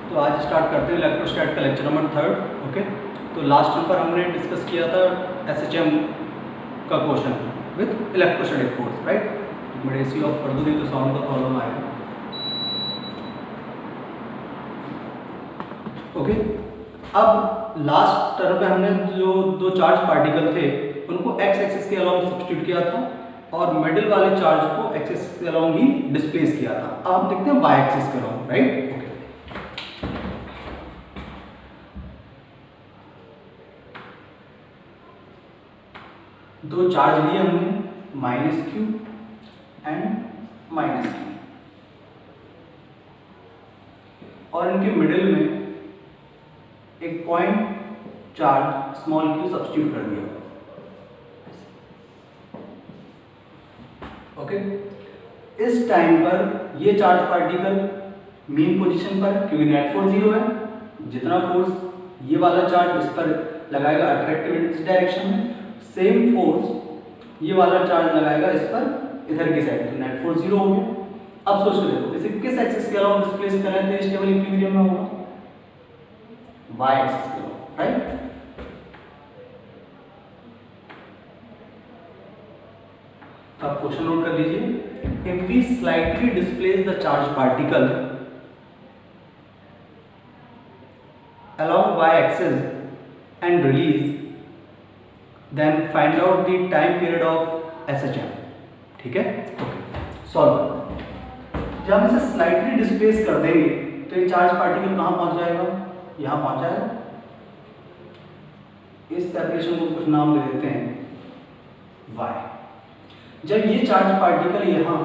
तो आज स्टार्ट करते हैं इलेक्ट्रोस्टैट का लेक्चर नंबर 3। ओके, तो लास्ट टाइम पर हमने डिस्कस किया था SHM का question with electrostatic force, right. मैं AC ऑफ कर दूँ तो साउंड का प्रॉब्लम आएगा। ओके, अब लास्ट टर्म पे हमने जो दो चार्ज पार्टिकल थे उनको एक्स एक्सिस के अलॉन्ग सब्स्टिट्यूट किया था और मिडिल वाले चार्ज को एक्सिस के अलॉन्ग ही डिस्प्लेस किया था। अब हम देखते हैं वाई एक्सिस के अलॉन्ग, राइट। ओके, दो चार्ज लिए हमने -q एंड -q और इनके मिडिल में एक point charge small q substitute कर दिया। ओके, इस टाइम पर ये चार्ज पार्टिकल मीन पोजीशन पर, क्योंकि नेट फोर्स 0 है, जितना फोर्स ये वाला चार्ज इस पर लगाएगा अट्रैक्टिव इस डायरेक्शन में, सेम फोर्स ये वाला चार्ज लगाएगा इस पर इधर की साइड, तो नेट फोर्स 0 हो गया। अब सोच के देखो इसे किस एक्सिस के अलॉन्ग डिस्प्लेस करें तो स्टेबल इक्विलिब्रियम में होगा, वाई एक्सिस के अलॉन्ग, राइट। तो आप क्वेश्चन नोट कर लीजिए, if we slightly displace the charge particle along y axis and release, then find out the time period of SHM। ठीक है, ओके, सॉल्व। जब हम इसे स्लाइटली डिस्प्लेस कर देंगे तो ये चार्ज पार्टिकल कहाँ पहुंच जाएगा, यहाँ पहुंच जाएगा। इस सेपरेशन को कुछ नाम दे देते हैं y। जब ये चार्ज पार्टिकल यहाँ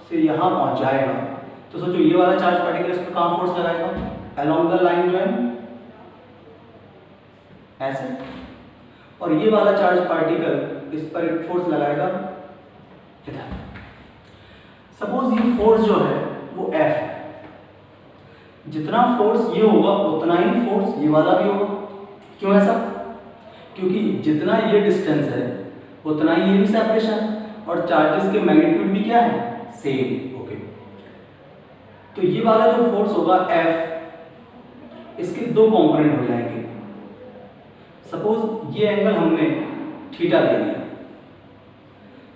से यहाँ पहुंच जाएगा तो सोचो ये वाला चार्ज पार्टिकल इस पर कहाँ फोर्स लगाएगा, अलोंग द लाइन जो है ऐसे, और ये वाला चार्ज पार्टिकल इस पर एक फोर्स लगाएगा इधर। सपोज ये फोर्स जो है वो F है, जितना फोर्स ये होगा उतना ही फोर्स ये वाला भी होगा। क्यों ऐसा? क्योंकि जितना ये डिस्टेंस है उतना ही ये भी सेपरेशन है और चार्जेस के मैग्नीट्यूड भी क्या है, सेम। ओके, तो ये वाला जो फोर्स होगा F, इसके दो कंपोनेंट हो जाएंगे। सपोज ये एंगल हमने थीटा दे दिया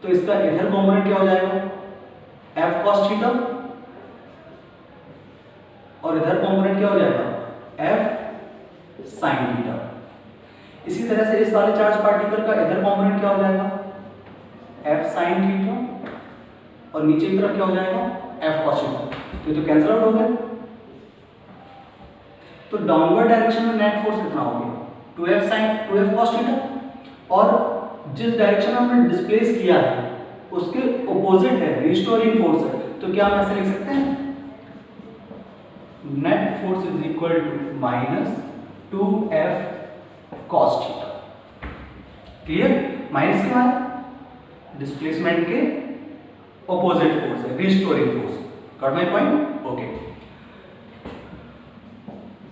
तो इसका इधर कंपोनेंट क्या हो जाएगा, F cos थीटा, और इधर कंपोनेंट क्या हो जाएगा, F sin थीटा। इसी तरह से इस वाले चार्ज पार्टिकल का इधर कंपोनेंट क्या हो जाएगा, F sin थीटा, और नीचे की तरफ क्या हो जाएगा, F cos थीटा। तो कैंसिल आउट हो गया। तो डाउनवर्ड डायरेक्शन में नेट फोर्स कितना हो गया, 2F cos थीटा, और जिस डायरेक्शन में हमने डिस्प्लेस किया है उसके ऑपोजिट है, रिस्टोरिंग फोर्स है। तो क्या हम ऐसे लिख सकते हैं, net force is equal to -2F cos theta. Clear? Minus क्या है, डिस्प्लेसमेंट के ऑपोजिट फोर्स है, restoring force. Got my point? Okay,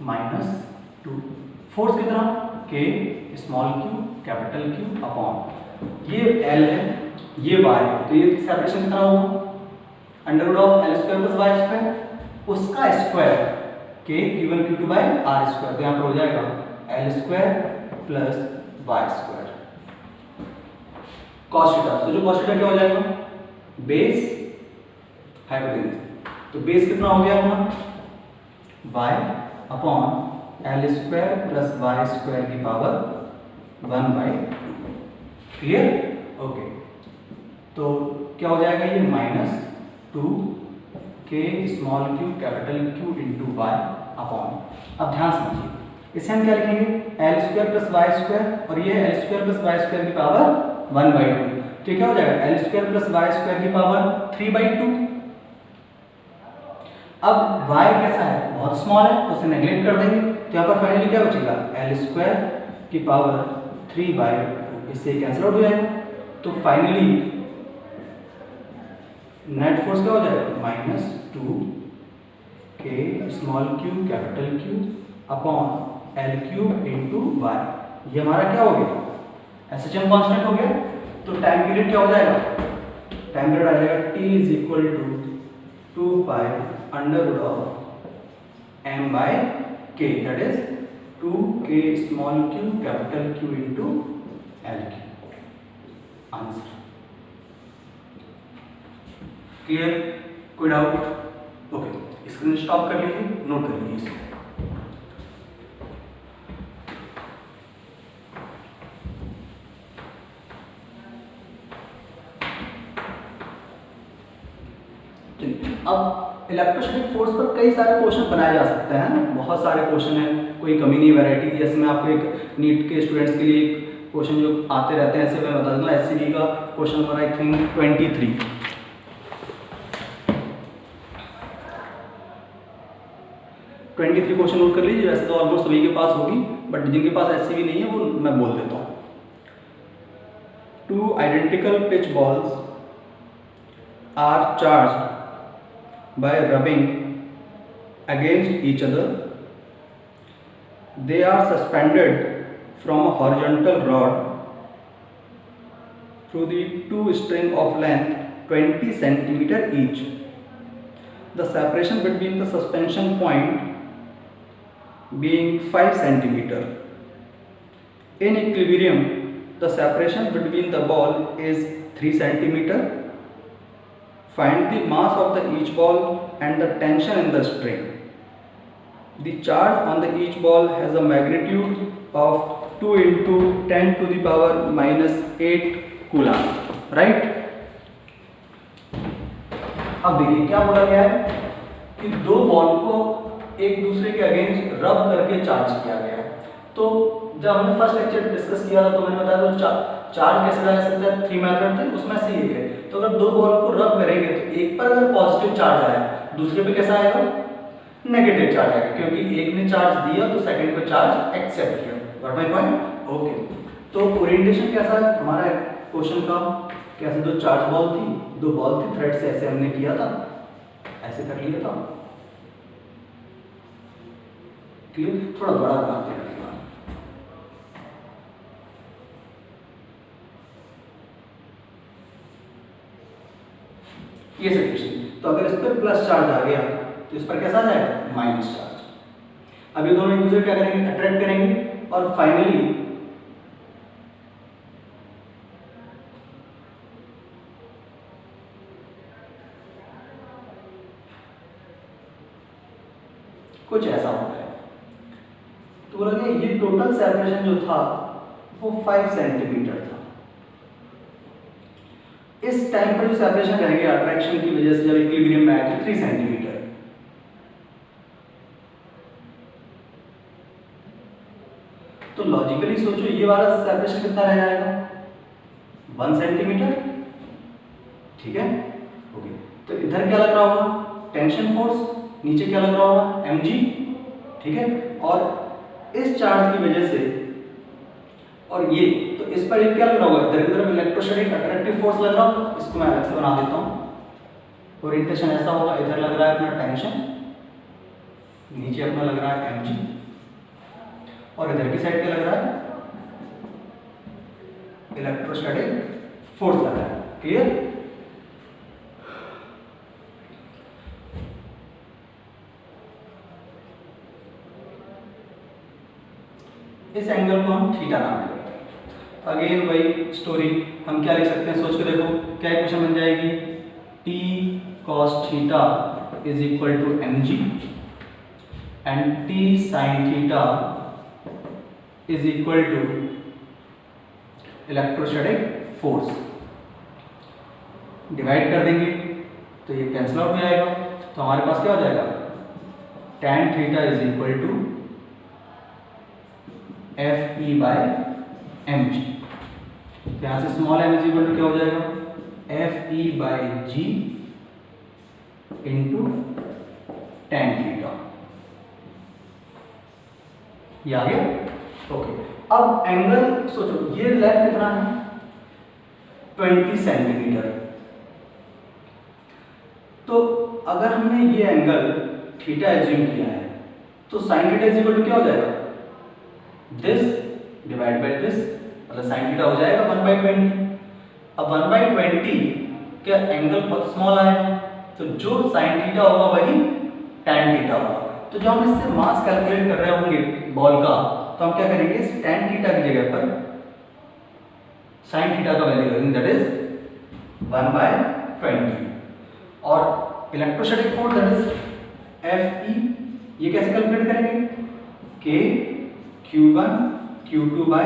-2 force कितना, K small q capital Q upon ये L है, ये y है, तो ये सेपरेशन कितना होगा, underroot of L square plus y square, उसका square K Q1 Q2 by R square. तो यहाँ पर हो जाएगा L square plus y square cos theta. तो जो cos थीटा क्या हो जाएगा, बेस हाइपोटेन्यूज। तो बेस कितना हो गया अपना, y upon L square plus y square की पावर 1/2। क्लियर? ओके, तो क्या हो जाएगा ये, -2K small q capital Q into y upon, अब ध्यान समझिए, इसे हम क्या लिखेंगे, L square plus y square, और ये L square plus y square की पावर 1/2। तो क्या हो जाएगा, L square plus y square की पावर 3/2। अब y कैसा है, बहुत स्मॉल है, तो उसे नेग्लेक्ट कर देंगे। तो यहाँ पर फाइनली क्या बचेगा, L स्क्वायर की पावर 3/2, इससे कैंसिल आउट हो जाएगा। तो फाइनली नेट फोर्स क्या हो जाएगा, -2K small q capital Q upon L³ into y। ये हमारा क्या हो गया, SHM कांस्टेंट हो गया। तो टाइम पीरियड क्या हो जाएगा, टाइम पीरियड आ जाएगा T is equal to 2 pi under root of m by k, that is 2k small q capital Q into L Q. Answer clear? कोई डाउट? ओके, स्क्रीन स्टॉप कर लीजिए, note कर लीजिए इसको। अब इलेक्ट्रोस्टैटिक फोर्स पर कई सारे क्वेश्चन बनाए जा सकते हैं, बहुत सारे क्वेश्चन हैं, कोई कमी नहीं वैरायटी। जैसे मैं आपको एक नीट के स्टूडेंट्स के लिए एक क्वेश्चन जो आते रहते हैं, ऐसे मैं बता दूंगा। एससीबी का question number I think 23 question note कर लीजिए। वैसे तो ऑलमोस्ट सभी के पास होगी, बट जिनके पास एससीबी नहीं है वो मैं बोल देता हूँ। 2 identical pith balls are charged by rubbing against each other. They are suspended from a horizontal rod through the 2 string of length 20 centimeter each. The separation between the suspension point being 5 centimeter. In equilibrium, the separation between the ball is 3 centimeter. Find the mass of the each ball and the tension in the string. The charge on the each ball has a magnitude of 2 into 10 to the power minus 8 coulomb, right? अब देखिए क्या बोला गया है कि दो ball को एक दूसरे के अगेंस्ट रब करके चार्ज किया गया है। तो जब हमने फर्स्ट लेक्चर डिस्कस किया था तो मैंने बताया तो चार्ज कैसे लगा सकता है, 3 मेथड थे, उसमें से एक है। तो अगर दो बॉल को रब करेंगे तो एक पर अगर पॉजिटिव चार्ज आया, दूसरे पे कैसा आएगा? नेगेटिव चार्ज आएगा, क्योंकि एक ने चार्ज दिया तो सेकंड को चार्ज एक्सेप्ट किया। Got my point? ओके, तो ओरिएंटेशन कैसा है हमारा क्वेश्चन का? कैसे दो चार्ज बॉल थी, दो बॉल थी, थ्रेड से ऐसे हमने किया था, ऐसे कर लिया था। क्लियर? थोड़ा बड़ा बनाते हैं ये सिचुएशन। तो अगर इस पर प्लस चार्ज आ गया तो इस पर कैसा आ जाएगा? Minus charge. अब ये दोनों एक दूसरे क्या करेंगे? अट्रैक्ट करेंगे और फाइनली कुछ ऐसा होता है। तो बोला कि ये टोटल सेपरेशन जो था वो 5 सेंटीमीटर था। इस टाइम पर जो सेपरेशन रह गया अट्रैक्शन की वजह से जब इक्विलिब्रियम में आया तो 3 सेंटीमीटर। तो लॉजिकली सोचो ये वाला सेपरेशन कितना रह जाएगा? 1 सेंटीमीटर। ठीक है, ओके। तो इधर क्या लग रहा होगा? Tension force. नीचे क्या लग रहा होगा? mg। ठीक है, और इस चार्ज की वजह से और ये तो इस पर एक क्या लग रहा होगा? इधर की तरफ इलेक्ट्रोस्टैटिक अट्रैक्टिव फोर्स लग रहा होगा। इसको मैं अलग से बना देता हूँ। ओरिएंटेशन ऐसा होगा, इधर लग रहा है अपना टेंशन, नीचे अपना लग रहा है mg, और इधर की साइड क्या लग रहा है? इलेक्ट्रोस्टैटिक फोर्स लग रहा है। क्लियर? इस एंगल को हम थीटा नाम देते हैं। तो अगेन वही स्टोरी, हम क्या लिख सकते हैं? सोच के देखो क्या इक्वेशन बन जाएगी? t cos theta is equal to mg and t sin theta is equal to electrostatic force. Divide कर देंगे तो ये कैंसिल आउट हो जाएगा। तो हमारे पास क्या हो जाएगा? tan theta is equal to F E by M G. यहाँ से small M is equal to क्या हो जाएगा? F E by G into tan theta. ये आ गया? ओके। अब एंगल सोचो, ये लेंथ कितना है? 20 सेंटीमीटर। तो अगर हमने ये एंगल थीटा एज्यूम किया है तो sine theta is equal to क्या हो जाएगा? दिस डिवाइड बाय दिस, मतलब साइन थीटा हो जाएगा 1/20। अब 1/20 क्या एंगल बहुत स्मॉल आएगा, तो जो साइन थीटा होगा वही टैन थीटा होगा। तो जब हम इससे मास कैलकुलेट कर रहे होंगे बॉल का, तो हम क्या करेंगे, इस टैन थीटा की जगह पर साइन थीटा का वैल्यू रखेंगे, दैट इज 1/20। और electrostatic force that is Fe, ये कैसे कैलकुलेट करेंगे, K Q1 Q2/r²।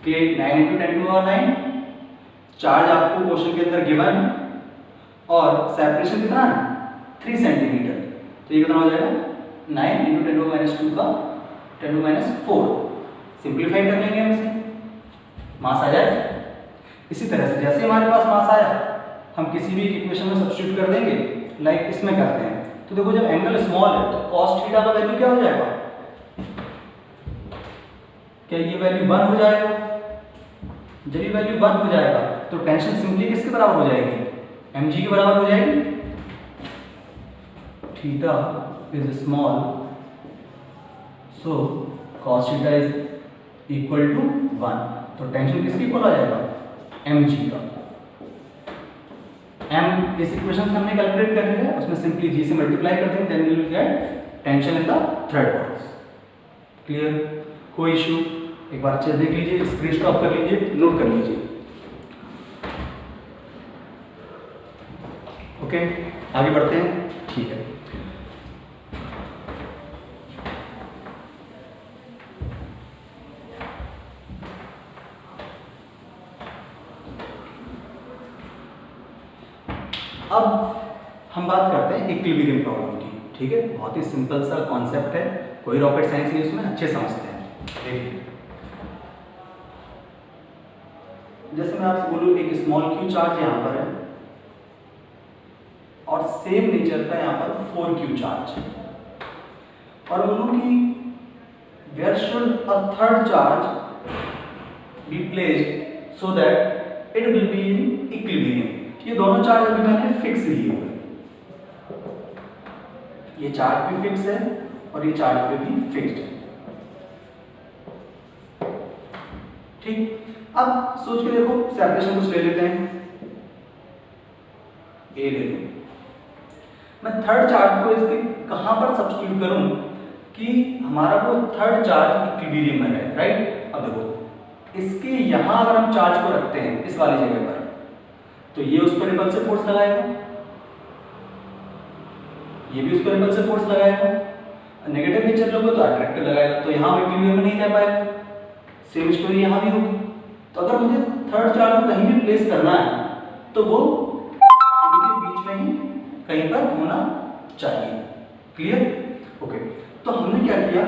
K 9 × 10⁹ charge आपको क्वेश्चन के अंदर गिवन है और सेपरेशन कितना है 3 सेंटीमीटर, तो ये कितना हो जाएगा 9 × 10⁻² का 10⁻⁴। सिंप्लीफाई कर लेंगे हम इसे, मास आ जाए। इसी तरह से जैसे हमारे पास मास आया, हम किसी भी इक्वेशन में सब्स्टिट्यूट कर देंगे, लाइक इसमें करते हैं। तो देखो जब एंगल स्मॉल है तो cos थीटा का वैल्यू क्या हो जाएगा, क्या ये वैल्यू 1 हो जाएगा। जब ये वैल्यू 1 हो जाएगा तो टेंशन सिंपली किसके बराबर हो जाएगी, mg के बराबर हो जाएगी। Theta is small so cos theta is equal to 1, तो टेंशन किसकी इक्वल आ जाएगा, mg का। m इस इक्वेशन से हमने कैलकुलेट कर लिया है, उसमें सिंपली g से मल्टीप्लाई कर देंगे, then we will get tension in the thread box. Clear, कोई इशू। एक बार अच्छे देख लीजिए, स्क्रीन स्टॉप कर लीजिए, नोट कर लीजिए। ओके, आगे बढ़ते हैं। ठीक है, अब हम बात करते हैं इक्विलिब्रियम प्रॉब्लम की। ठीक है, बहुत ही सिंपल सा कॉन्सेप्ट है, कोई रॉकेट साइंस नहीं उसमें, अच्छे समझते हैं। देखिए, जैसे मैं आपसे बोलूँ एक स्मॉल क्यू चार्ज यहाँ पर है और सेम नेचर का यहाँ पर 4q चार्ज, और बोलूँ कि where should a third charge be placed so that it will be in equilibrium. ये दोनों चार्ज अभी मैंने फिक्स लिए हुए, ये चार्ज भी फिक्स है और ये चार्ज पे भी फिक्स्ड है। ठीक, अब सोच के देखो, सेपरेशन कुछ ले लेते हैं, ए ले लो। मैं थर्ड चार्ज को इसके कहां पर सब्स्टिट्यूट करूं कि हमारा वो थर्ड चार्ज इक्विलिब्रियम में रहे, राइट। अब देखो, इसके यहां अगर हम चार्ज को रखते हैं इस वाली जगह पर, तो ये उस पर रिपल्सिव फोर्स लगाएगा, ये भी उस पर रिपल्सिव फोर्स लगाएगा, नेगेटिव नेचर लोगे तो अट्रैक्टिव लगाएगा, तो यहाँ इक्विलिब्रियम में नहीं रह पाएगा। सेम स्टोरी यहाँ भी होगी। तो अगर मुझे थर्ड चार्ज को कहीं भी प्लेस करना है तो वो इनके बीच में ही कहीं पर होना चाहिए। Clear, okay. तो हमने क्या किया,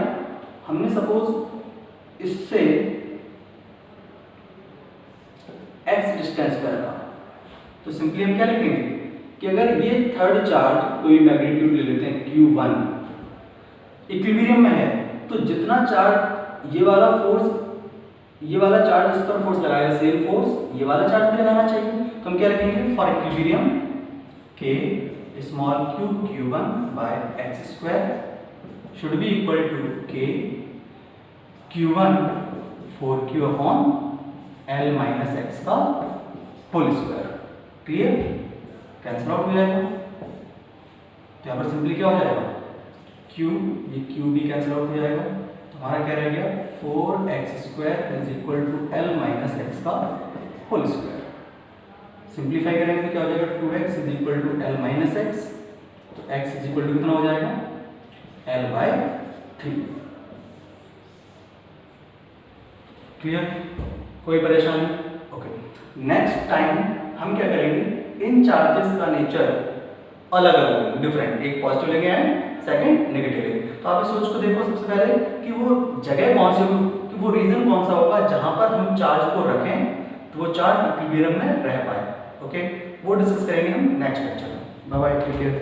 हमने सपोज इससे x डिस्टेंस पर रखा, तो सिंपली हम क्या लिखेंगे कि अगर ये थर्ड चार्ज कोई मैग्नीट्यूड ले लेते हैं q1 इक्विलिब्रियम में है, तो जितना चार्ज ये वाला फोर्स, ये वाला चार्ज इस पर फोर्स लगाएगा, सेम फोर्स ये वाला चार्ज भी लगाना चाहिए। तो हम क्या लिखेंगे, for equilibrium k small q q1/x² should be equal to k q1 4q/L - x का whole square. Clear, cancel out हो जाएगा, तो यहाँ पर सिंपली क्या हो जाएगा, q, ये q भी कैंसिल आउट हो जाएगा, तो हमारा क्या रह गया 4x² = L - x का होल स्क्वायर। सिंप्लीफाई करेंगे तो क्या हो जाएगा 2x = L - x, तो x कितना हो जाएगा L/3। क्लियर, कोई परेशानी, ओके। नेक्स्ट टाइम हम क्या करेंगे, इन चार्जेस का नेचर अलग अलग डिफरेंट, एक पॉजिटिव लेके आए, सेकंड नेगेटिव लेंगे। तो आप इस सोच को देखो सबसे पहले कि वो जगह कौन सी होगी, कि वो रीजन कौन सा होगा जहां पर हम चार्ज को रखें तो वो चार्ज इक्विलिब्रियम में रह पाए। ओके, वो डिस्कस करेंगे हम नेक्स्ट लेक्चर में। Bye bye, take care.